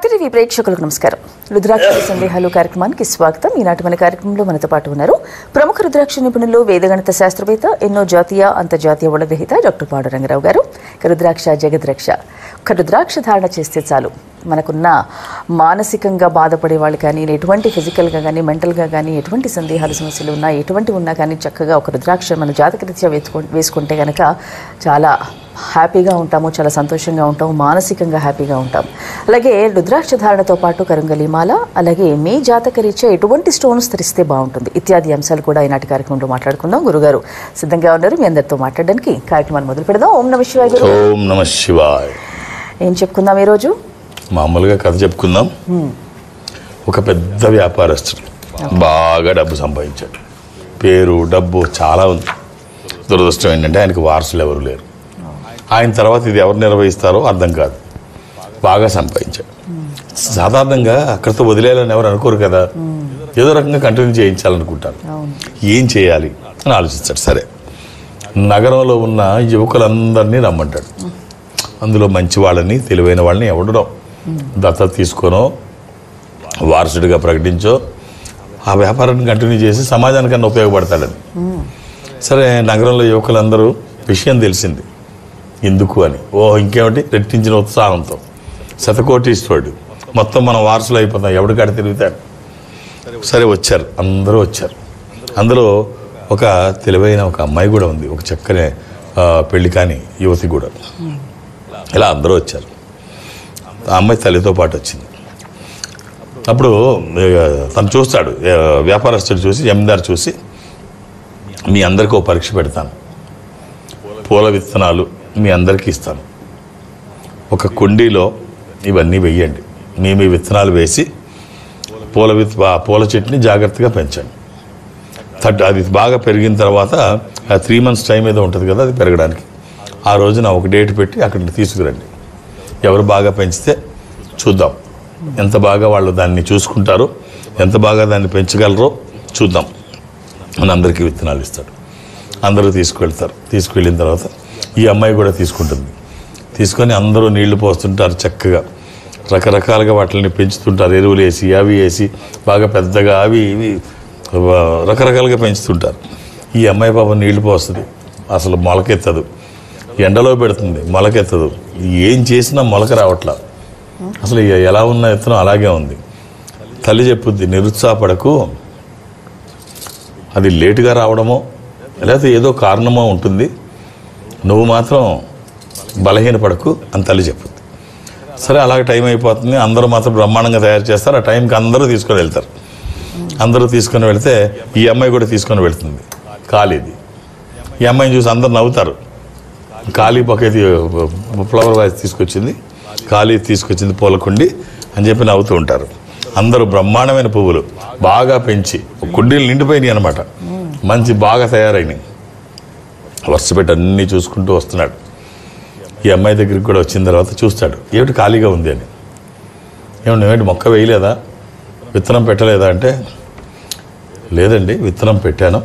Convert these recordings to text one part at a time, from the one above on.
భక్తి టీవీ ప్రేక్షకులకు నమస్కారం. రుద్రాక్ష సందేహాలు కార్యక్రమానికి స్వాగతం. ఈనాటి మన కార్యక్రమంలో మనతో పాటు ఉన్నారు ప్రముఖ రుద్రాక్ష నిపుణులు, వేదగణిత శాస్త్రవేత్త, ఎన్నో జాతీయ అంతర్జాతీయ అవార్డుల గ్రహీత డాక్టర్ పాండురంగారావు గారు. రుద్రాక్ష జగద్రక్ష. ఒక రుద్రాక్ష ధారణ చేస్తే చాలు మనకున్న మానసికంగా బాధపడే వాళ్ళు కానీ, ఎటువంటి ఫిజికల్గా కానీ, మెంటల్గా కానీ, ఎటువంటి సందేహాలు సమస్యలు ఉన్నా, ఎటువంటి ఉన్నా కానీ చక్కగా ఒక రుద్రాక్ష మన జాతకరీత్యా వేసుకుంటే కనుక చాలా హ్యాపీగా ఉంటాము, చాలా సంతోషంగా ఉంటాము, మానసికంగా హ్యాపీగా ఉంటాం. అలాగే రుద్రాక్ష ధారణతో పాటు కరుంగలిమాల, అలాగే మీ జాతకరీత్యా ఎటువంటి స్టోన్స్ ధరిస్తే బాగుంటుంది ఇత్యాది అంశాలు కూడా ఈనాటి కార్యక్రమంలో మాట్లాడుకుందాం. గురుగారు సిద్ధంగా ఉన్నారు మీ అందరితో మాట్లాడడానికి. కార్యక్రమాన్ని మొదలు పెడదాం. ఓం నమ శివాయ గురు. ఓం నమ శివాయ. ఏం చెప్పుకుందాం ఈరోజు? మామూలుగా కథ చెప్పుకుందాం. ఒక పెద్ద వ్యాపారస్తుడు, బాగా డబ్బు సంపాదించాడు, పేరు డబ్బు చాలా ఉంది. దురదృష్టం ఏంటంటే ఆయనకు వారసులు ఎవరు లేరు. ఆయన తర్వాత ఇది ఎవరు నిర్వహిస్తారో అర్థం కాదు. బాగా సంపాదించాడు. సాధారణంగా అక్కడితో వదిలేయాలని ఎవరు అనుకోరు కదా, ఏదో రకంగా కంటిన్యూ చేయించాలనుకుంటారు. ఏం చేయాలి అని ఆలోచిస్తాడు. సరే, నగరంలో ఉన్న యువకులందరినీ రమ్మంటాడు. అందులో మంచి వాళ్ళని, తెలివైన వాళ్ళని ఎవడో దత్తత తీసుకోనో, వారసుడిగా ప్రకటించో ఆ వ్యాపారాన్ని కంటిన్యూ చేసి సమాజానికన్నా ఉపయోగపడతాడని. సరే, నగరంలో యువకులందరూ విషయం తెలిసింది ఎందుకు అని. ఇంకేమిటి, రెట్టించిన ఉత్సాహంతో శతకోటీశ్వరుడు, మొత్తం మనం వారసులు అయిపోతాం, ఎవడికాడ తిరుగుతాడు. సరే వచ్చారు, అందరూ వచ్చారు. అందులో ఒక తెలివైన ఒక అమ్మాయి కూడా ఉంది, ఒక చక్కని పెళ్లి కాని యువతి కూడా. ఇలా అందరూ వచ్చారు. ఆ అమ్మాయి తల్లితో పాటు వచ్చింది. అప్పుడు తను చూస్తాడు, వ్యాపారస్తుడు చూసి, జమీందారు చూసి, మీ అందరికీ ఒక పరీక్ష పెడతాను, పూల విత్తనాలు మీ అందరికీ ఇస్తాను, ఒక కుండీలో ఇవన్నీ వెయ్యండి, మీ విత్తనాలు వేసి పూల చెట్టుని జాగ్రత్తగా పెంచండి. అది బాగా పెరిగిన తర్వాత 3 months టైం ఏదో ఉంటుంది కదా అది పెరగడానికి. ఆ రోజున ఒక డేట్ పెట్టి అక్కడికి తీసుకురండి. ఎవరు బాగా పెంచితే చూద్దాం, ఎంత బాగా వాళ్ళు దాన్ని చూసుకుంటారో, ఎంత బాగా దాన్ని పెంచగలరో చూద్దాం అని అందరికీ విత్తనాలు ఇస్తాడు. అందరూ తీసుకువెళ్తారు. తీసుకువెళ్ళిన తర్వాత ఈ అమ్మాయి కూడా తీసుకుంటుంది. తీసుకొని అందరూ నీళ్లు పోస్తుంటారు, చక్కగా రకరకాలుగా వాటిని పెంచుతుంటారు. ఎరువులు వేసి, అవి వేసి, బాగా పెద్దగా అవి ఇవి రకరకాలుగా పెంచుతుంటారు. ఈ అమ్మాయి పాపం నీళ్లు పోస్తుంది, అసలు మొలకెత్తదు. ఎండలో పెడుతుంది, మొలకెత్తదు. ఏం చేసినా మొలక రావట్లా. అసలు ఎలా ఉన్న విత్తనం అలాగే ఉంది. తల్లి చెప్పుద్ది, నిరుత్సాహపడకు, అది లేటుగా రావడమో లేకపోతే ఏదో కారణమో ఉంటుంది, నువ్వు మాత్రం బలహీనపడకు అని తల్లి చెప్పుద్ది. సరే, అలాగే టైం అయిపోతుంది. అందరూ మాత్రం బ్రహ్మాండంగా తయారు చేస్తారు. ఆ టైంకి అందరూ తీసుకొని వెళ్తారు. అందరూ తీసుకొని వెళ్తే ఈ అమ్మాయి కూడా తీసుకొని వెళ్తుంది. ఖాళీది. ఈ అమ్మాయిని చూసి అందరు నవ్వుతారు. ఖాళీ పక్కది ఫ్లవర్ వాయిస్ తీసుకొచ్చింది, ఖాళీ తీసుకొచ్చింది పూలకుండి అని చెప్పి నవ్వుతూ ఉంటారు. అందరూ బ్రహ్మాండమైన పువ్వులు బాగా పెంచి కుండీలు నిండిపోయినాయి అనమాట. మంచి బాగా తయారైనాయి. వరుసపెట్టి అన్నీ చూసుకుంటూ వస్తున్నాడు. ఈ అమ్మాయి దగ్గరికి కూడా వచ్చిన తర్వాత చూస్తాడు, ఏమిటి ఖాళీగా ఉంది అని. ఏమిటి మొక్క వేయలేదా, విత్తనం పెట్టలేదా అంటే, లేదండి విత్తనం పెట్టాను,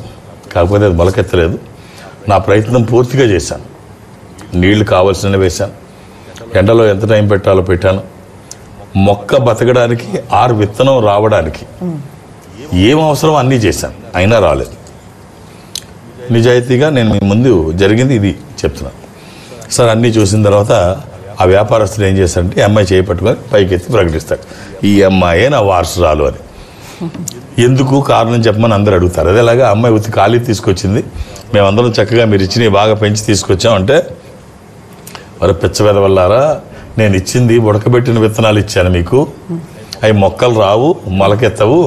కాకపోతే అది మొలకెత్తలేదు. నా ప్రయత్నం పూర్తిగా చేశాను, నీళ్లు కావాల్సినవి వేశాను, ఎండలో ఎంత టైం పెట్టాలో పెట్టాను, మొక్క బతకడానికి 6 విత్తనం రావడానికి ఏం అవసరం అన్నీ చేశాను, అయినా రాలేదు. నిజాయితీగా నేను మీ ముందు జరిగింది ఇది చెప్తున్నాను. సరే, అన్నీ చూసిన తర్వాత ఆ వ్యాపారస్తులు ఏం చేస్తాడంటే ఈ అమ్మాయి చేపట్టుకొని పైకెత్తి ప్రకటిస్తాడు, ఈ అమ్మాయే నా వారసురాలు అని. ఎందుకు కారణం చెప్పమని అందరూ అడుగుతారు. అదేలాగా అమ్మాయి ఉత్తి ఖాళీ తీసుకొచ్చింది, మేమందరం చక్కగా మీరు ఇచ్చినవి బాగా పెంచి తీసుకొచ్చామంటే, మరి పిచ్చవేద వల్లారా, నేను ఇచ్చింది ఉడకబెట్టిన విత్తనాలు ఇచ్చాను మీకు, అవి మొక్కలు రావు, మొలకెత్తవు.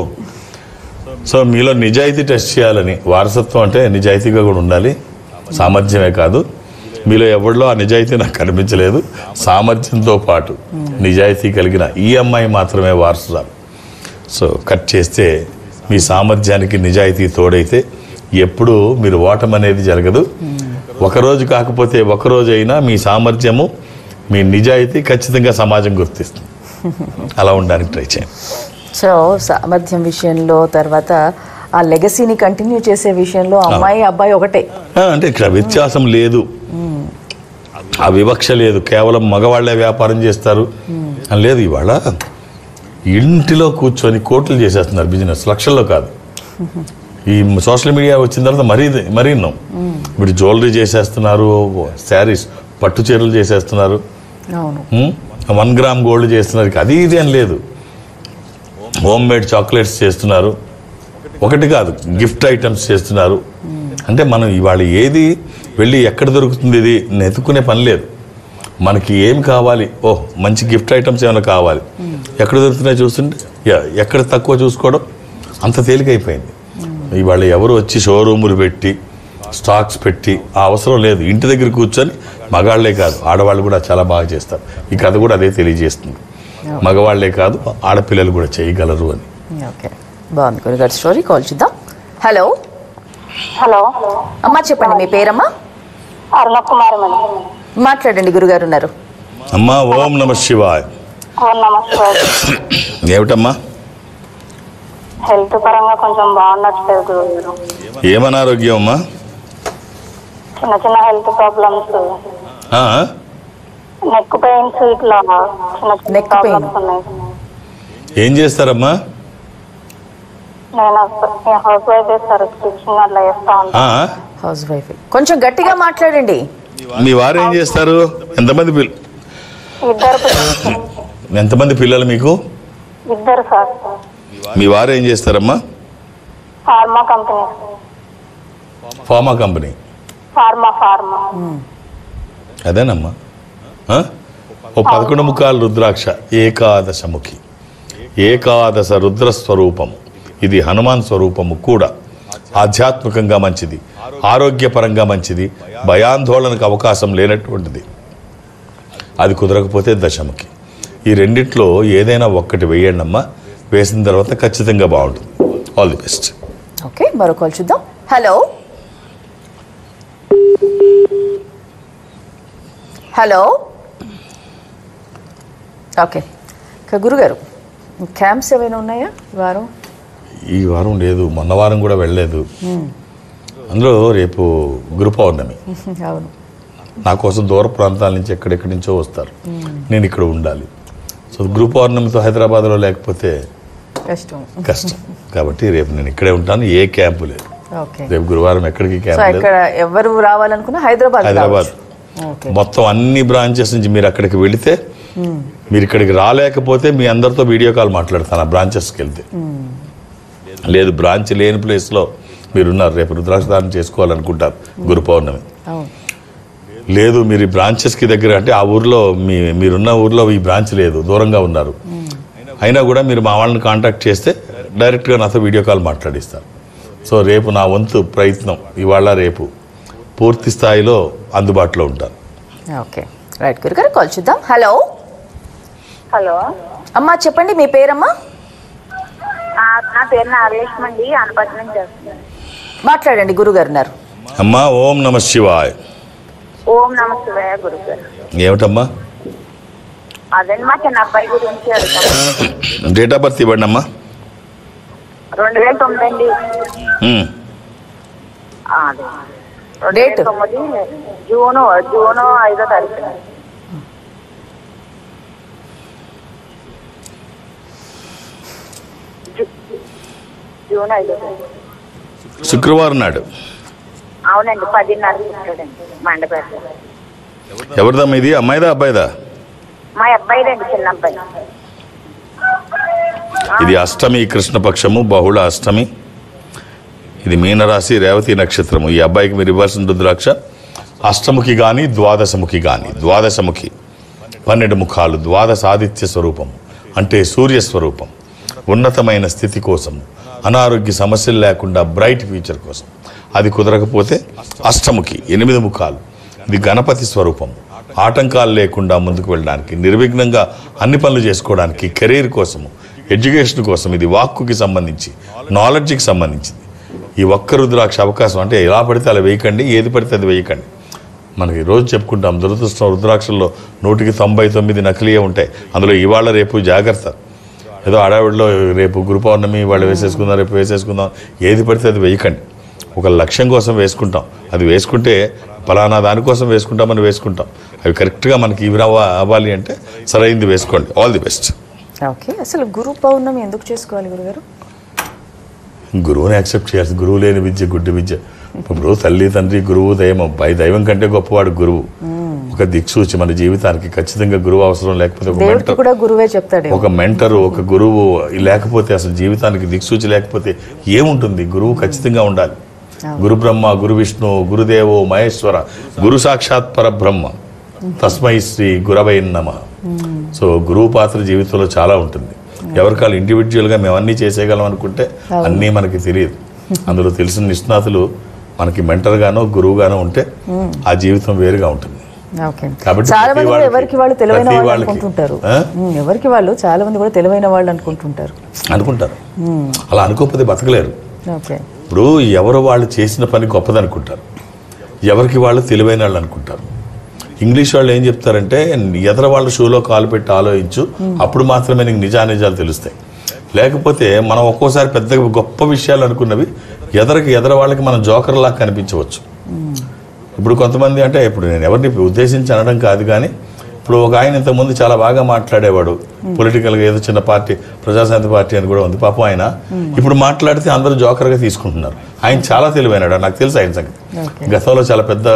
సో మీలో నిజాయితీ టెస్ట్ చేయాలని. వారసత్వం అంటే నిజాయితీగా కూడా ఉండాలి, సామర్థ్యమే కాదు. మీలో ఎవరిలో ఆ నిజాయితీ నాకు కనిపించలేదు. సామర్థ్యంతో పాటు నిజాయితీ కలిగిన ఈ అమ్మాయి మాత్రమే వారసురాలు. సో కట్ చేస్తే మీ సామర్థ్యానికి నిజాయితీ తోడైతే ఎప్పుడూ మీరు ఓటమి అనేది జరగదు. ఒకరోజు కాకపోతే ఒకరోజు అయినా మీ సామర్థ్యము, మీ నిజాయితీ ఖచ్చితంగా సమాజం గుర్తిస్తుంది. అలా ఉండడానికి ట్రై చేయండి. సో సామర్థ్యం విషయంలో, తర్వాత ఆ లెగసీని కంటిన్యూ చేసే విషయంలో అమ్మాయి అబ్బాయి ఒకటే అంటే ఇక్కడ వ్యత్యాసం లేదు, ఆ వివక్ష లేదు. కేవలం మగవాళ్లే వ్యాపారం చేస్తారు అని లేదు. ఇవాళ ఇంటిలో కూర్చొని కోట్లు చేసేస్తున్నారు బిజినెస్, లక్షల్లో కాదు. ఈ సోషల్ మీడియా వచ్చిన తర్వాత మరీ విన్నాం. ఇప్పుడు జ్యువెలరీ చేసేస్తున్నారు, శారీస్ పట్టు చీరలు చేసేస్తున్నారు, 1 గ్రామ్ గోల్డ్ చేస్తున్నారు. అది ఇది అని లేదు, హోమ్ మేడ్ చాక్లెట్స్ చేస్తున్నారు, ఒకటి కాదు గిఫ్ట్ ఐటమ్స్ చేస్తున్నారు. అంటే మనం ఇవాళ ఏది వెళ్ళి ఎక్కడ దొరుకుతుంది ఇది నెతుక్కునే పని లేదు. మనకి ఏం కావాలి, మంచి గిఫ్ట్ ఐటమ్స్ ఏమైనా కావాలి, ఎక్కడ దొరుకుతున్నాయి చూస్తుంటే ఎక్కడ తక్కువ చూసుకోవడం అంత తేలికైపోయింది. ఇవాళ ఎవరు వచ్చి షోరూములు పెట్టి స్టాక్స్ పెట్టి ఆ అవసరం లేదు. ఇంటి దగ్గర కూర్చొని మగాళ్లే కాదు ఆడవాళ్ళు కూడా చాలా బాగా చేస్తారు. ఈ కథ కూడా అదే తెలియజేస్తుంది, మగవాళ్లే కాదు ఆడపిల్లలు కూడా చేయగలరు అని. ఓకే, బాగుంది గురుగారు స్టోరీ. కాల్ చూద్దాం. హలో హలో అమ్మా, చెప్పండి మీ పేరమ్మా? అరుణ కుమారి మేడం. మాట్లాడండి, గురుగారు ఉన్నారు. అమ్మా ఓం నమ శివాయ. ఓం నమస్కారం. ఏమిటమ్మా? హెల్త్ పరంగా కొంచెం బాగున్నట్లేదు గురుగారు. ఏమనారోగ్యం అమ్మా? చిన్న చిన్న హెల్త్ ప్రాబ్లమ్స్, నెక్ పెయిన్స్, ఇట్లా చిన్న చిన్న Neck pain. ప్రాబ్లమ్స్ ఉన్నాయి. ఏం చేస్తారమ్మా? నేను హౌస్ వైఫ్ సార్, స్టిచ్చింగ్ అట్లా చేస్తా ఉంటాను. House wife. కొంచెం గట్టిగా మాట్లాడండి. మీ వారు ఏం చేస్తారు? ఎంతమంది ఎంతమంది పిల్లలు మీకు? ఇద్దరు సార్. మీ వారు ఏం చేస్తారమ్మా? Pharma company. Pharma company. Pharma. అదేనమ్మా. ఓ 11 ముఖాలు రుద్రాక్ష, ఏకాదశముఖి, ఏకాదశ రుద్ర స్వరూపము. ఇది హనుమాన్ స్వరూపము కూడా. ఆధ్యాత్మికంగా మంచిది, ఆరోగ్యపరంగా మంచిది, భయాందోళనకు అవకాశం లేనటువంటిది. అది కుదరకపోతే దశముఖి. ఈ రెండిట్లో ఏదైనా ఒక్కటి వేయండి అమ్మా. వేసిన తర్వాత ఖచ్చితంగా బాగుంటుంది. All the best. ఓకే, మరో కాల్ చూద్దాం. హలో హలో ఓకే, గురుగారు క్యాంప్స్ ఏమైనా ఉన్నాయా ఈ వారం లేదు, మొన్న వారం కూడా వెళ్ళలేదు. అందులో రేపు గురు పౌర్ణమి. అవును, నా కోసం దూర ప్రాంతాల నుంచి ఎక్కడెక్కడి నుంచో వస్తారు, నేను ఇక్కడ ఉండాలి. సో గురు పౌర్ణమితో హైదరాబాద్లో లేకపోతే కష్టం. కాబట్టి రేపు నేను ఇక్కడే ఉంటాను, ఏ క్యాంపు లేదు. రేపు గురువారం ఎక్కడికి క్యాంప్ లేదు. ఎవరు రావాలనుకున్నా హైదరాబాద్ మొత్తం అన్ని బ్రాంచెస్ నుంచి మీరు అక్కడికి వెళితే, మీరు ఇక్కడికి రాలేకపోతే మీ అందరితో వీడియో కాల్ మాట్లాడతాను ఆ బ్రాంచెస్కి వెళ్తే. లేదు బ్రాంచ్ లేని ప్లేస్లో మీరున్నారు, రేపు రుద్రాక్షదానం చేసుకోవాలనుకుంటారు గురు పౌర్ణమి. లేదు మీరు ఈ బ్రాంచెస్కి దగ్గర అంటే ఆ ఊర్లో మీరున్న ఊర్లో ఈ బ్రాంచ్ లేదు, దూరంగా ఉన్నారు, అయినా కూడా మీరు మా వాళ్ళని కాంటాక్ట్ చేస్తే డైరెక్ట్గా నాతో వీడియో కాల్ మాట్లాడిస్తారు. సో రేపు నా వంతు ప్రయత్నం, ఇవాళ రేపు పూర్తి స్థాయిలో అందుబాటులో ఉంటాను. ఓకే రైట్ గురుగారు, కాల్ చూద్దాం. హలో హలో అమ్మా, చెప్పండి మీ పేరమ్మా? నా పేరు నాగలక్ష్మి అండి, అనపర్తి నుంచి చేస్తున్నాను. మాట్లాడండి, గురుగారు ఉన్నారు. అమ్మా ఓం నమ శివాయ. ఓం నమ శివాయ గురుగారు. ఏమిటమ్మా? అదండి మా చిన్న అబ్బాయి గురించి అడుగుతాను. డేట్ ఆఫ్ బర్త్ ఇవ్వండి అమ్మా. 2009 అండి. డేట్ 2009 జూన్ 5వ తారీఖు. జూన్ 5వ తారీఖు శుక్రవారం నాడు. అవునండి, 10:30 పుట్టాడండి మండపేట. ఎవరిదమ్మా ఇది? అమ్మాయిదా అబ్బాయిదా? మా అబ్బాయిదండి, చిన్న అబ్బాయి. ఇది అష్టమి, కృష్ణపక్షము, బహుళ అష్టమి. ఇది మీనరాశి, రేవతి నక్షత్రము. ఈ అబ్బాయికి మీరు ఇవ్వాల్సిన రుద్రాక్ష అష్టముఖి కానీ ద్వాదశముఖి కానీ. ద్వాదశముఖి 12 ముఖాలు, ద్వాదశ ఆదిత్య స్వరూపము అంటే సూర్య స్వరూపం. ఉన్నతమైన స్థితి కోసం, అనారోగ్య సమస్యలు లేకుండా బ్రైట్ ఫ్యూచర్ కోసం. అది కుదరకపోతే అష్టముఖి 8 ముఖాలు. ఇది గణపతి స్వరూపం. ఆటంకాలు లేకుండా ముందుకు వెళ్ళడానికి, నిర్విఘ్నంగా అన్ని పనులు చేసుకోవడానికి, కెరీర్ కోసము, ఎడ్యుకేషన్ కోసం. ఇది వాక్కుకి సంబంధించి, నాలెడ్జ్కి సంబంధించింది. ఈ ఒక్క రుద్రాక్ష అవకాశం అంటే ఎలా పడితే అలా వేయకండి, ఏది పడితే అది వేయకండి. మనకి రోజు చెప్పుకుంటాం దురదృష్టం, రుద్రాక్షల్లో 199 నకిలీయే ఉంటాయి. అందులో ఇవాళ రేపు జాగ్రత్త. ఏదో అడావిడిలో రేపు గురు పౌర్ణమి వాళ్ళు వేసేసుకుందాం, రేపు వేసేసుకుందాం, ఏది పడితే అది వేయకండి. ఒక లక్ష్యం కోసం వేసుకుంటాం, అది వేసుకుంటే ఫలానా దానికోసం వేసుకుంటామని వేసుకుంటాం. అవి కరెక్ట్గా మనకి ఇవి అవ్వాలి అంటే సరైనది వేసుకోండి. All the best. ఓకే, అసలు గురు పౌర్ణమి ఎందుకు చేసుకోవాలి గురుగారు? గురువుని యాక్సెప్ట్ చేయాల్సి, గురువు లేని విద్య గుడ్డి విద్య. ఇప్పుడు తల్లి తండ్రి గురువు దైవం, దైవం కంటే గొప్పవాడు గురువు. ఒక దిక్సూచి మన జీవితానికి. ఖచ్చితంగా గురువు అవసరం, లేకపోతే ఒక మెంటర్ కూడా గురువే చెప్తాడు. ఒక మెంటరు, ఒక గురువు లేకపోతే అసలు జీవితానికి దిక్సూచి లేకపోతే ఏముంటుంది? గురువు ఖచ్చితంగా ఉండాలి. గురు బ్రహ్మ, గురు విష్ణు, గురుదేవో మహేశ్వర, గురు సాక్షాత్ పరబ్రహ్మ, తస్మై శ్రీ గురవై నమః. సో గురువు పాత్ర జీవితంలో చాలా ఉంటుంది. ఎవరికాళ్ళు ఇండివిజువల్గా మేము అన్నీ చేసేయగలం అనుకుంటే అన్నీ మనకి తెలియదు. అందులో తెలిసిన నిష్ణాతులు మనకి మెంటర్గానో గురువుగానో ఉంటే ఆ జీవితం వేరుగా ఉంటుంది. కాబట్టి ఎవరికి వాళ్ళు తెలివైన వాళ్ళు అనుకుంటుంటారు. ఎవరికి వాళ్ళు చాలా మంది కూడా తెలివైన వాళ్ళు అనుకుంటారు. అలా అనుకోకపోతే బతకలేరు. ఇప్పుడు ఎవరు వాళ్ళు చేసిన పని గొప్పది అనుకుంటారు, ఎవరికి వాళ్ళు తెలివైన వాళ్ళు అనుకుంటారు. ఇంగ్లీష్ వాళ్ళు ఏం చెప్తారంటే, ఎదర వాళ్ళ షూలో కాలు పెట్టి ఆలోచించు, అప్పుడు మాత్రమే నీకు నిజానిజాలు తెలుస్తాయి. లేకపోతే మనం ఒక్కోసారి పెద్ద గొప్ప విషయాలు అనుకున్నవి ఎదర వాళ్ళకి మనం జోకర్లా కనిపించవచ్చు. ఇప్పుడు కొంతమంది, అంటే ఇప్పుడు నేను ఎవరిని ఉద్దేశించి అనడం కాదు, కానీ ఇప్పుడు ఒక ఆయన ఇంతకుముందు చాలా బాగా మాట్లాడేవాడు పొలిటికల్గా, ఏదో చిన్న పార్టీ ప్రజాశాంతి పార్టీ అని కూడా ఉంది. పాపం ఆయన ఇప్పుడు మాట్లాడితే అందరూ జోకర్గా తీసుకుంటున్నారు. ఆయన చాలా తెలివైనాడు, నాకు తెలుసు ఆయన సంగతి. గతంలో చాలా పెద్ద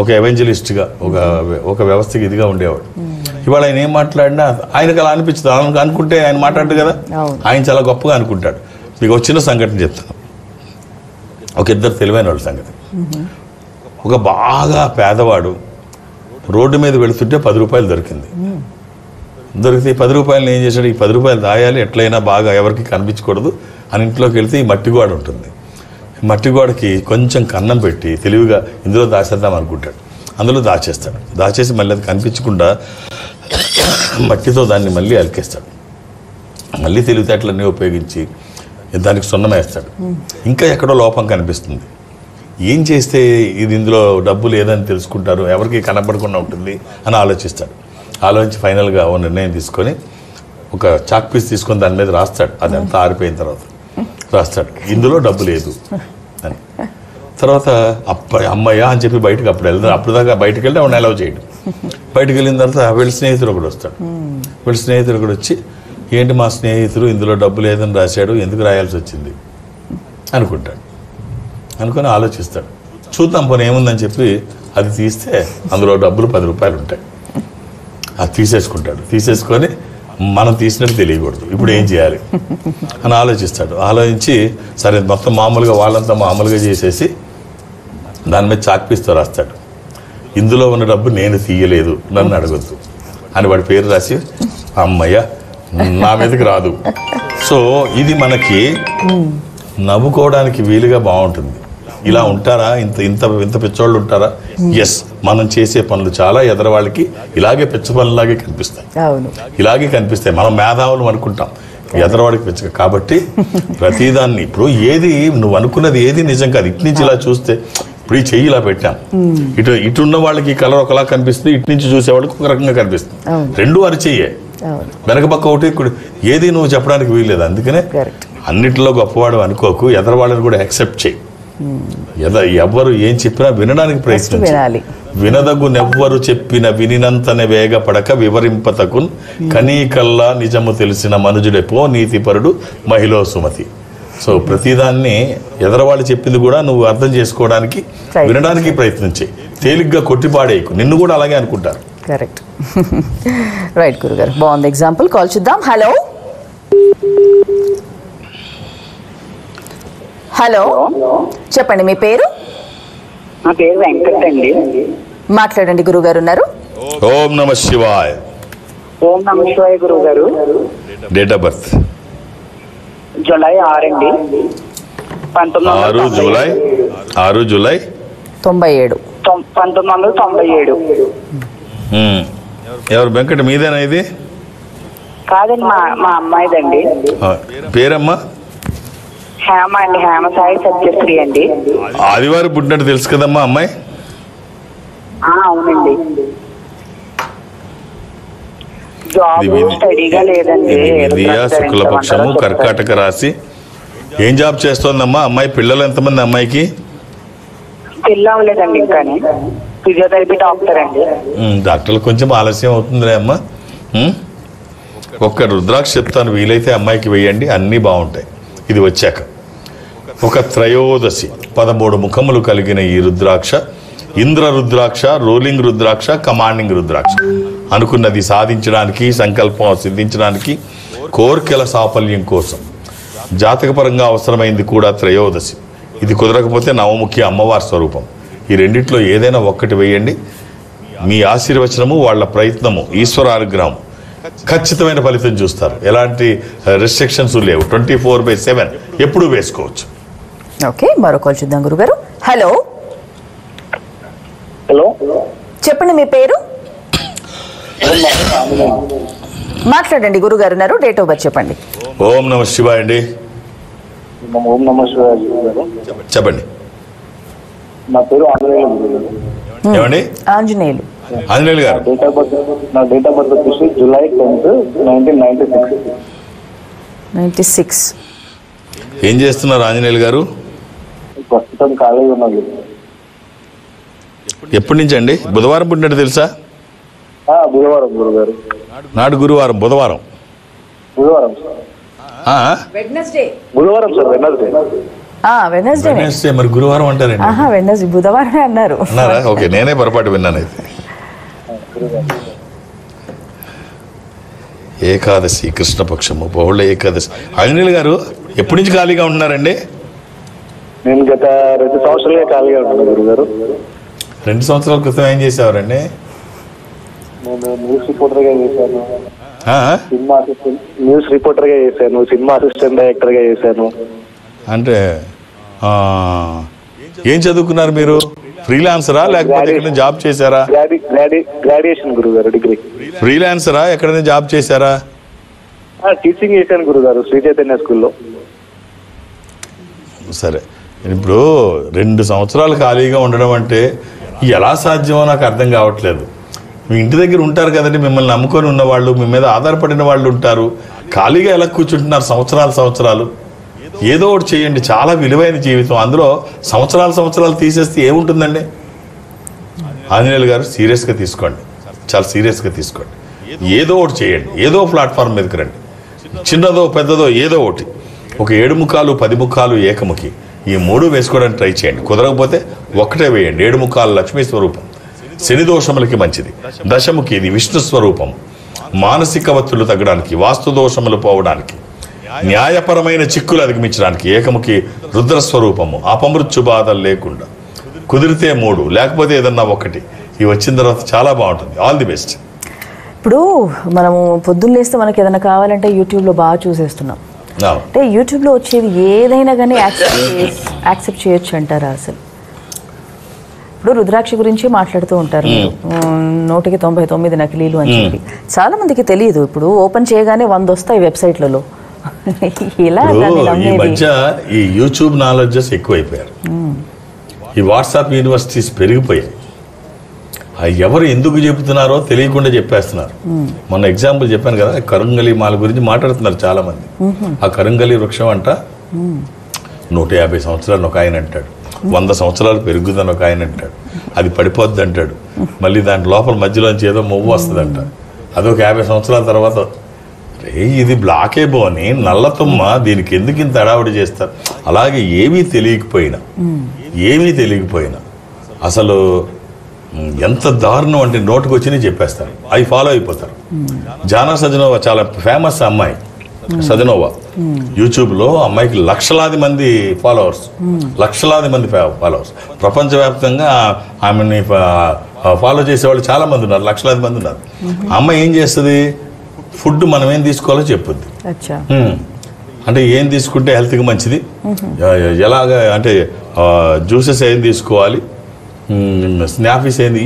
ఒక ఎవెంజలిస్ట్గా ఒక వ్యవస్థకి ఇదిగా ఉండేవాడు. ఇవాళ ఆయన ఏం మాట్లాడినా ఆయనకు అలా అనిపించదు. అనుకుంటే ఆయన మాట్లాడు కదా, ఆయన చాలా గొప్పగా అనుకుంటాడు. మీకు వచ్చిన సంఘటన చెప్తాను. ఒక ఇద్దరు తెలివైన వాళ్ళ సంగతి. ఒక బాగా పేదవాడు రోడ్డు మీద వెళుతుంటే 10 రూపాయలు దొరికింది. దొరికితే 10 రూపాయలు ఏం చేశాడు, ఈ 10 రూపాయలు దాయాలి, ఎట్లయినా బాగా ఎవరికి కనిపించకూడదు అని ఇంట్లోకి వెళ్తే ఈ మట్టి గోడ ఉంటుంది. మట్టి గోడకి కొంచెం కన్నం పెట్టి తెలివిగా ఇందులో దాచేద్దాం అనుకుంటాడు. అందులో దాచేసి మళ్ళీ అది కనిపించకుండా మట్టితో దాన్ని మళ్ళీ అలికేస్తాడు. మళ్ళీ తెలివితేటలన్నీ ఉపయోగించి దానికి సున్నం వేస్తాడు. ఇంకా ఎక్కడో లోపం కనిపిస్తుంది. ఏం చేస్తే ఇది ఇందులో డబ్బు లేదని తెలుసుకుంటారు, ఎవరికి కనపడకుండా ఉంటుంది అని ఆలోచించి ఫైనల్గా ఓ నిర్ణయం తీసుకొని ఒక చాక్ పీస్ తీసుకొని దాని మీద రాస్తాడు. అదంతా ఆరిపోయిన తర్వాత రాస్తాడు, ఇందులో డబ్బు లేదు అని. తర్వాత అమ్మయ్య అని చెప్పి బయటకు అప్పుడు దాకా బయటకు వెళ్తే ఆవిడ అలౌ చేయడు. బయటకు వెళ్ళిన తర్వాత వీళ్ళ స్నేహితుడు ఒకడు వస్తాడు. వీళ్ళ స్నేహితుడు ఒకడు వచ్చి, ఏంటి మా స్నేహితుడు ఇందులో డబ్బు లేదని రాశాడు, ఎందుకు రాయాల్సి వచ్చింది అనుకొని ఆలోచిస్తాడు. చూద్దాం పోనీ ఏముందని చెప్పి అది తీస్తే అందులో డబ్బులు 10 రూపాయలు ఉంటాయి. అది తీసేసుకొని మనం తీసినట్టు తెలియకూడదు, ఇప్పుడు ఏం చేయాలి అని ఆలోచించి సరే మొత్తం వాళ్ళంతా మామూలుగా చేసేసి దాని మీద చాక్ పీస్తో రాస్తాడు, ఇందులో ఉన్న డబ్బు నేను తీయలేదు, నన్ను అడగొద్దు అని వాడి పేరు రాసి, అమ్మయ్య నా మీదకి రాదు. సో ఇది మనకి నవ్వుకోవడానికి వీలుగా బాగుంటుంది. ఇలా ఉంటారా, ఇంత పిచ్చోళ్ళు ఉంటారా? ఎస్, మనం చేసే పనులు చాలా ఎదరవాళ్ళకి ఇలాగే పిచ్చ పనులాగే కనిపిస్తాయి. మనం మేధావులు అనుకుంటాం, ఎదరవాడికి పిచ్చ. కాబట్టి ప్రతిదాన్ని ఇప్పుడు ఏది నువ్వు అనుకున్నది ఏది నిజం కాదు. ఇటు నుంచి ఇలా చూస్తే, ఇప్పుడు ఈ చెయ్యి ఇలా పెట్టాం, ఇటున్న వాళ్ళకి ఈ కలర్ ఒకలా కనిపిస్తుంది, ఇటు నుంచి చూసే వాళ్ళకి ఒక రకంగా కనిపిస్తుంది. రెండు అరిచెయ్యే, వెనక పక్క ఒకటి, ఏది నువ్వు చెప్పడానికి వీల్లేదు. అందుకనే అన్నిటిలో గొప్పవాడు అనుకోకు, ఎదరవాళ్ళని కూడా యాక్సెప్ట్ చేయి. ఎవ్వరు ఏం చెప్పినా వినడానికి ప్రయత్నించాలి. వినదగునెవ్వరు చెప్పిన వినినంతనే వేగపడక వివరింపతకున్ కనీకల్లా నిజము తెలిసిన మనుజుడెపో నీతిపరుడు మహిళ సుమతి. సో ప్రతిదాన్ని ఎదరవాళ్ళు చెప్పింది కూడా నువ్వు అర్థం చేసుకోవడానికి వినడానికి ప్రయత్నించే, తేలిగ్గా కొట్టిపాడేయకు, నిన్ను కూడా అలాగే అనుకుంటారు. కరెక్ట్. రైట్ గురుగారు, బాగుంది ఎగ్జాంపుల్. కాల్ చూద్దాం. హలో, చెప్పండి మీ పేరు? నా పేరు వెంకట్ అండి. మాట్లాడండి, గురుగారు ఉన్నారు. ఓం నమ శివాయ. ఓం నమ శివాయ గురుగారు. డేట్ ఆఫ్ బర్త్ జూలై 6 అండి. 6 జూలై 97. 1997. ఎవరు వెంకట, మీదేనా ఇది? కాదండి, మా అమ్మాయిదండి. పేరమ్మా? హేమ అండి, హేమ సాయి సత్యశ్రీ అండి. ఆదివారం పుట్టినట్టు తెలుసు కదమ్మా అమ్మాయి? అవునండి. స్టడీగా లేదండి. శుక్లపక్షము, కర్కాటక రాశి. ఏం జాబ్ చేస్తోందమ్మా అమ్మాయి? పిల్లలు ఎంతమంది అమ్మాయికి? పిల్ల అవ్వలేదండి ఇంకా. ఫిజియోథెరపీ డాక్టర్ అండి. డాక్టర్లు కొంచెం ఆలస్యం అవుతుందిలే అమ్మా. ఒక్క రుద్రాక్ష చెప్తాను, వీలైతే అమ్మాయికి వేయండి, అన్నీ బాగుంటాయి. ఇది వచ్చాక ఒక త్రయోదశి 13 ముఖములు కలిగిన ఈ రుద్రాక్ష ఇంద్ర రుద్రాక్ష, రోలింగ్ రుద్రాక్ష, కమాండింగ్ రుద్రాక్ష. అనుకున్నది సాధించడానికి, సంకల్పం సిద్ధించడానికి, కోర్కెల సాఫల్యం కోసం జాతకపరంగా అవసరమైంది కూడా త్రయోదశి. ఇది కుదరకపోతే నవముఖి అమ్మవారి స్వరూపం. ఈ రెండిట్లో ఏదైనా ఒక్కటి వేయండి. మీ ఆశీర్వచనము, వాళ్ళ ప్రయత్నము, ఈశ్వర అనుగ్రహం, ఖచ్చితమైన ఫలితం చూస్తారు. ఎలాంటి రెస్ట్రిక్షన్స్ లేవు. 24/7 ఎప్పుడు వేసుకోవచ్చు. ఓకే, మరో కాల్ చూద్దాం గురుగారు. హలో హలో, చెప్పండి మీ పేరు, మాట్లాడండి. గురుగారు ఉన్నారు, డేట్ ఆఫ్ బర్త్ చెప్పండి. ఓం నమ శివాయ అండి. ఓం నమ శివాయ గారు. చెప్పండి. నా పేరు ఆంజనేయులు గారు. ఏమండి? ఆంజనేయులు. ఆంజనేయులు గారు. నా డేట్ ఆఫ్ బర్త్ వచ్చేసి July 10th, 1996. 96. ఏం చేస్తున్నారు ఆంజనేయులు గారు? ప్రస్తుతం ఖాళీగా ఉన్నది. ఎప్పటి నుంచి అండి? బుధవారం పుట్టినట్టు తెలుసా? బుధవారం గురుగారు. నాడు గురువారం, బుధవారం. బుధవారం వెడ్నెస్డే. బుధవారం సార్, వెడ్నెస్డే. వెడ్నెస్డే. వెడ్నెస్డే, మరి గురువారం అంటారండి. వెడ్నెస్డే, బుధవారమే అన్నారు. అన్నారా? ఓకే, నేనే పొరపాటు విన్నాను. అయితే ఏకాదశి, కృష్ణపక్షము, బహుళ ఏకాదశి. ఆంజనేయులు గారు ఎప్పటి నుంచి ఖాళీగా ఉంటున్నారండి? నేను గత 2 సంవత్సరాలుగా ఖాళీగా ఉంటున్నాను గురుగారు. 2 సంవత్సరాల క్రితం ఏం చేసేవారండి? నేను న్యూస్ రిపోర్టర్ గా చేశాను, ఆ? సినిమా అసిస్టెంట్, న్యూస్ రిపోర్టర్ గా చేశాను, సినిమా అసిస్టెంట్ డైరెక్టర్ గా చేశాను. అంటే ఏం చదువుకున్నారు మీరు? ఫ్రీలాన్సరా లేకపోతే ఎక్కడైనా జాబ్ చేశారా? గ్రాడ్యుయేషన్ గురుగారు, డిగ్రీ. ఫ్రీలాన్సరా, ఎక్కడైనా జాబ్ చేశారా? టీచింగ్ చేశాను గురుగారు, శ్రీ చైతన్య స్కూల్లో. సరే, ఇప్పుడు 2 సంవత్సరాలు ఖాళీగా ఉండడం అంటే ఎలా సాధ్యమో నాకు అర్థం కావట్లేదు. మీ ఇంటి దగ్గర ఉంటారు కదండి, మిమ్మల్ని నమ్ముకొని ఉన్నవాళ్ళు, మీ మీద ఆధారపడిన వాళ్ళు ఉంటారు. ఖాళీగా ఎలా కూర్చుంటున్నారు సంవత్సరాలు? ఏదో ఒకటి చేయండి. చాలా విలువైన జీవితం, అందులో సంవత్సరాలు తీసేస్తే ఏముంటుందండి? ఆంజనేయులు గారు సీరియస్గా తీసుకోండి, చాలా సీరియస్గా తీసుకోండి. ఏదో ఒకటి చేయండి, ఏదో ప్లాట్ఫామ్ మీదకి రండి. చిన్నదో పెద్దదో ఏదో ఒకటి. ఒక 7 ముఖాలు, 10 ముఖాలు, ఏకముఖి, ఈ 3 వేసుకోవడానికి ట్రై చేయండి. కుదరకపోతే ఒక్కటే వేయండి. 7 ముఖాలు లక్ష్మీ స్వరూపం, శని దోషములకి మంచిది. దశముఖి, ఇది విష్ణు స్వరూపం, మానసిక ఒత్తిళ్లు తగ్గడానికి, వాస్తు దోషములు పోవడానికి, న్యాయపరమైన చిక్కులు అధిగమించడానికి. ఏకముఖి రుద్రస్వరూపము, అపమృత్యు బాధలు లేకుండా. కుదిరితే 3, లేకపోతే ఏదన్నా ఒకటి. ఇవి వచ్చిన తర్వాత చాలా బాగుంటుంది. All the best. ఇప్పుడు మనము పొద్దున్న లేస్తే మనకి ఏదైనా కావాలంటే యూట్యూబ్లో బాగా చూసేస్తున్నాం. అంటే యూట్యూబ్లో వచ్చేది ఏదైనా కానీ యాక్సెప్ట్ చేయొచ్చు అంటారా అసలు? ఇప్పుడు రుద్రాక్ష గురించి మాట్లాడుతూ ఉంటారు మీరు, 199 నకిలీలు అని చెప్పి. చాలా మందికి తెలియదు. ఇప్పుడు ఓపెన్ చేయగానే 100 వస్తాయి వెబ్సైట్లలో. ఇలా ఈ మధ్య ఈ యూట్యూబ్ నాలెడ్జెస్ ఎక్కువైపోయారు. ఈ వాట్సాప్ యూనివర్సిటీస్ పెరిగిపోయాయి. ఎవరు ఎందుకు చెబుతున్నారో తెలియకుండా చెప్పేస్తున్నారు. మొన్న ఎగ్జాంపుల్ చెప్పాను కదా, కరుంగలి మాల గురించి మాట్లాడుతున్నారు చాలా మంది. ఆ కరుంగలి వృక్షం అంట 150 సంవత్సరాలు ఒక ఆయన అంటాడు, 100 సంవత్సరాలు పెరుగుదని ఒక ఆయన అంటాడు, అది పడిపోద్ది అంటాడు. మళ్ళీ దాని లోపల మధ్యలోంచి ఏదో మొవ్వు వస్తుంది అంట, అదొక 50 సంవత్సరాల తర్వాత. ఇది బ్లాకే బోని నల్లతుమ్మ, దీనికి ఎందుకు ఇంత అడావుడి చేస్తారు? అలాగే ఏమీ తెలియకపోయినా అసలు ఎంత దారుణం అంటే నోటుకు వచ్చినా చెప్పేస్తారు, అవి ఫాలో అయిపోతారు. జానా సజనోవా చాలా ఫేమస్ అమ్మాయి, సజనోవా. యూట్యూబ్లో అమ్మాయికి లక్షలాది మంది ఫాలోవర్స్. ప్రపంచవ్యాప్తంగా ఆమెని ఫాలో చేసేవాళ్ళు చాలా మంది ఉన్నారు, లక్షలాది మంది ఉన్నారు. అమ్మాయి ఏం చేస్తుంది? ఫుడ్ మనం ఏం తీసుకోవాలో చెప్పుద్ది. అంటే ఏం తీసుకుంటే హెల్త్కి మంచిది, ఎలాగా అంటే జ్యూసెస్ ఏం తీసుకోవాలి, స్నాఫీస్ ఏంది,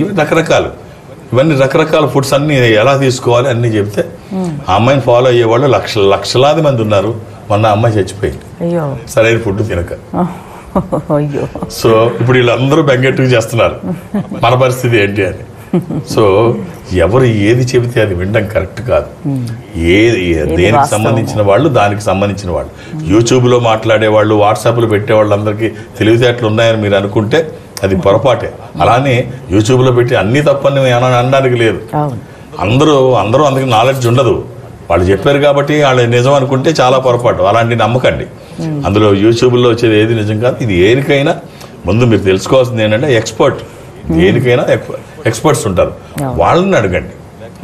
ఇవన్నీ రకరకాల ఫుడ్స్ అన్ని ఎలా తీసుకోవాలి అన్నీ చెప్తే ఆ అమ్మాయిని ఫాలో అయ్యేవాళ్ళు లక్షలాది మంది ఉన్నారు. మొన్న అమ్మాయి చచ్చిపోయింది సరైన ఫుడ్ తినక. సో ఇప్పుడు వీళ్ళందరూ బెంగెట్టుకు చేస్తున్నారు, మన పరిస్థితి ఏంటి అని. సో ఎవరు ఏది చెబితే అది వినడం కరెక్ట్ కాదు. దేనికి సంబంధించిన వాళ్ళు దానికి సంబంధించిన వాళ్ళు. యూట్యూబ్లో మాట్లాడేవాళ్ళు, వాట్సాప్లో పెట్టేవాళ్ళు అందరికీ తెలివితేటలు ఉన్నాయని మీరు అనుకుంటే అది పొరపాటే. అలానే యూట్యూబ్లో పెట్టి అన్ని తప్పని అనడానికి లేదు. అందరూ అందుకే నాలెడ్జ్ ఉండదు. వాళ్ళు చెప్పారు కాబట్టి వాళ్ళు నిజం అనుకుంటే చాలా పొరపాటు. అలాంటి నమ్మకండి. అందులో యూట్యూబ్లో వచ్చేది ఏది నిజం కాదు. ఇది ఏరికైనా ముందు మీరు తెలుసుకోవాల్సింది ఏంటంటే ఎక్స్పర్ట్, దేనికైనా ఎక్స్పర్ట్స్ ఉంటారు, వాళ్ళని అడగండి.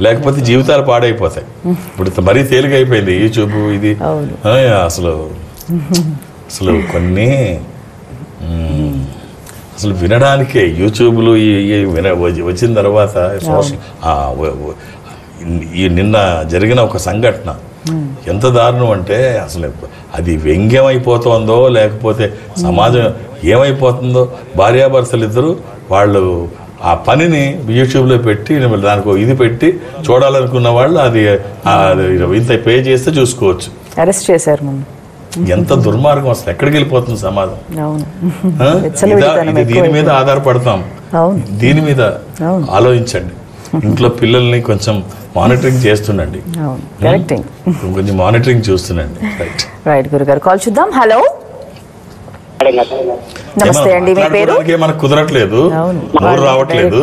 లేకపోతే జీవితాలు పాడైపోతాయి. ఇప్పుడు మరీ తేలికైపోయింది యూట్యూబ్ ఇది. అసలు కొన్ని అసలు వినడానికే యూట్యూబ్లు వచ్చిన తర్వాత ఈ నిన్న జరిగిన ఒక సంఘటన ఎంత దారుణం అంటే అసలు అది వ్యంగ్యం అయిపోతుందో లేకపోతే సమాజం ఏమైపోతుందో. భార్యాభర్తలు ఇద్దరు వాళ్ళు ఆ పనిని యూట్యూబ్లో పెట్టి దానికి ఇది పెట్టి చూడాలనుకున్న వాళ్ళు అది ఇంత పే చేస్తే చూసుకోవచ్చు. అరెస్ట్ చేశారు. ఎంత దుర్మార్గం అసలు, ఎక్కడికి వెళ్ళిపోతుంది సమాజం. దీని మీద ఆధారపడతాం. దీని మీద ఆలోచించండి. ఇంట్లో పిల్లల్ని కొంచెం మానిటరింగ్ చేస్తుండండి, కొంచెం మానిటరింగ్ చూస్తుండండి. రైట్ గురుగారు, కాల్ చూద్దాం. హలో, నమస్తే అండి. మీ పేరు? మనకు కుదరట్లేదు, నోరు రావట్లేదు,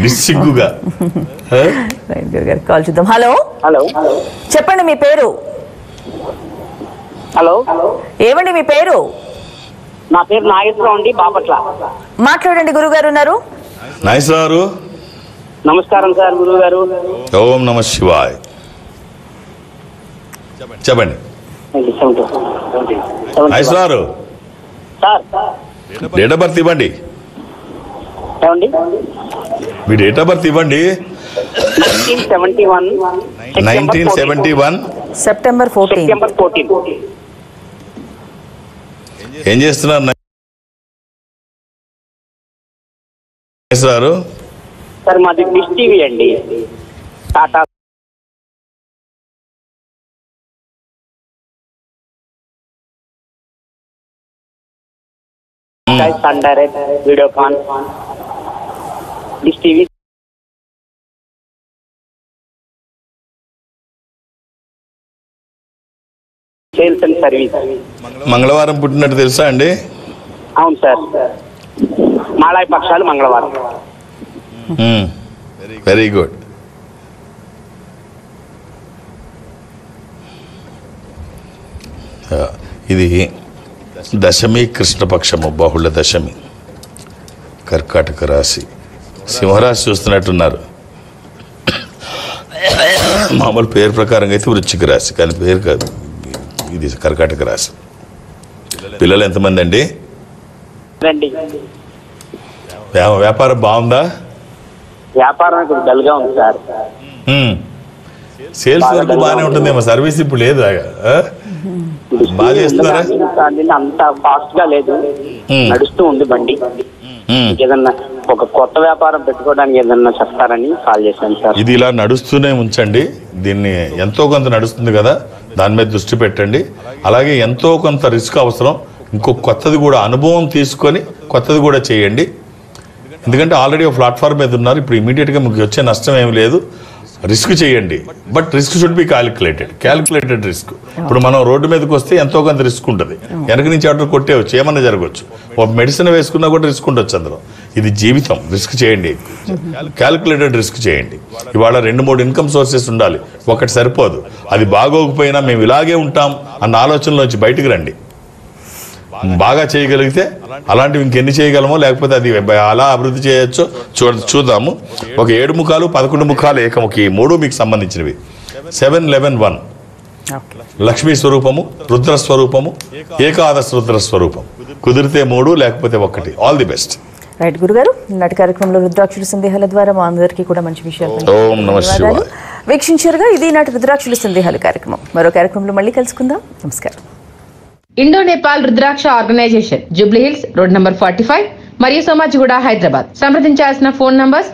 నిస్సిగ్గుగా. రైట్ గురుగారు, కాల్ చూద్దాం. హలో, చెప్పండి మీ పేరు? హలో, ఏమండి మీ పేరు? నా పేరు నాగేశ్వరరావు అండి, బాపట్ల. మాట్లాడండి, గురుగారు ఉన్నారు. నాగేశ్వరరావు, నమస్కారం సార్. గురువు గారు, ఓం నమ శివాయ్. చెప్పండి Nageswara Rao. Sir, date of birth ఇవ్వండి. మీ డేట్ ఆఫ్ బర్త్ ఇవ్వండి. 1971 సెప్టెంబర్ 14. ఏం చేస్తున్నారు నాగేశ్వరరావు? సార్ మాది డిష్ టీవీ అండి, Tata. Sun Direct, Videocon, Dish TV. Sales and service. మంగళవారం పుట్టినట్టు తెలుసా అండి? అవును సార్, మాళాయి పక్షాలు మంగళవారం. Very good. ఇది దశమి, కృష్ణపక్షము, బహుళ దశమి, కర్కాటక రాశి. సింహరాశి చూస్తున్నట్టున్నారు. మామూలు పేరు ప్రకారంగా అయితే వృశ్చిక రాశి, కానీ పేరు కాదు, ఇది కర్కాటక రాశి. పిల్లలు ఎంతమంది అండి? వ్యాపారం బాగుందా? వ్యాపారం డల్ గా ఉంది సార్. సేల్స్ వరకు బాగానే ఉంటుందేమో, సర్వీస్ ఇప్పుడు లేదు. బాగా చేస్తున్నారా? అంత ఫాస్ట్ గా లేదు, నడుస్తూ ఉంది బండి. ఏదన్నా ఒక కొత్త వ్యాపారం పెట్టుకోవడానికి ఏదన్నా చెప్తారని కాల్ చేశాను సార్. ఇది ఇలా నడుస్తూనే ఉంచండి. దీన్ని ఎంతో కొంత నడుస్తుంది కదా, దాని మీద దృష్టి పెట్టండి. అలాగే ఎంతో కొంత రిస్క్ అవసరం. ఇంకో కొత్తది కూడా అనుభవం తీసుకొని కొత్తది కూడా చేయండి. ఎందుకంటే ఆల్రెడీ ఒక ప్లాట్ఫామ్ మీద ఉన్నారు. ఇప్పుడు ఇమీడియట్గా మీకు వచ్చే నష్టం ఏమి లేదు. రిస్క్ చేయండి, but risk should be calculated risk. ఇప్పుడు మనం రోడ్డు మీదకి వస్తే ఎంతో కొంత రిస్క్ ఉంటుంది. వెనక నుంచి ఆర్డర్ కొట్టేవచ్చు, ఏమన్నా జరగవచ్చు. ఒక మెడిసిన్ వేసుకున్నా కూడా రిస్క్ ఉండొచ్చు అందులో. ఇది జీవితం, రిస్క్ చేయండి, క్యాలిక్యులేటెడ్ రిస్క్ చేయండి. ఇవాళ 2-3 ఇన్కమ్ సోర్సెస్ ఉండాలి, ఒకటి సరిపోదు. అది బాగోకపోయినా మేము ఇలాగే ఉంటాం అన్న ఆలోచనలోంచి బయటకు రండి. బాగా చేయగలిగితే అలాంటివి ఇంకెన్ని చేయగలమో, లేకపోతే అది అలా అభివృద్ధి చేయొచ్చో చూద్దాము. ఒక 7 ముఖాలు 11 ముఖాలు ఏకముఖి 3 మీకు సంబంధించినవి. 7-11-1 లక్ష్మీ స్వరూపము, రుద్ర స్వరూపము, ఏకాదశ రుద్ర స్వరూపం. కుదిరితే 3, లేకపోతే 1. All the best. రైట్ గురుగారు, నాటి కార్యక్రమంలో రుద్రాక్షుల సందేహాల ద్వారా మా అందరికీ కూడా మంచి విషయాలు వీక్షించారుగా. ఇది నాటి రుద్రాక్షుల సందేహాల కార్యక్రమం. మరో కార్యక్రమంలో మళ్ళీ కలుసుకుందాం. నమస్కారం. Indo Nepal rudraksha organisation, Jubilee Hills, road number 45 మరియు సోమాజిగూడ, హైదరాబాద్. సంప్రదించాల్సిన ఫోన్ నంబర్స్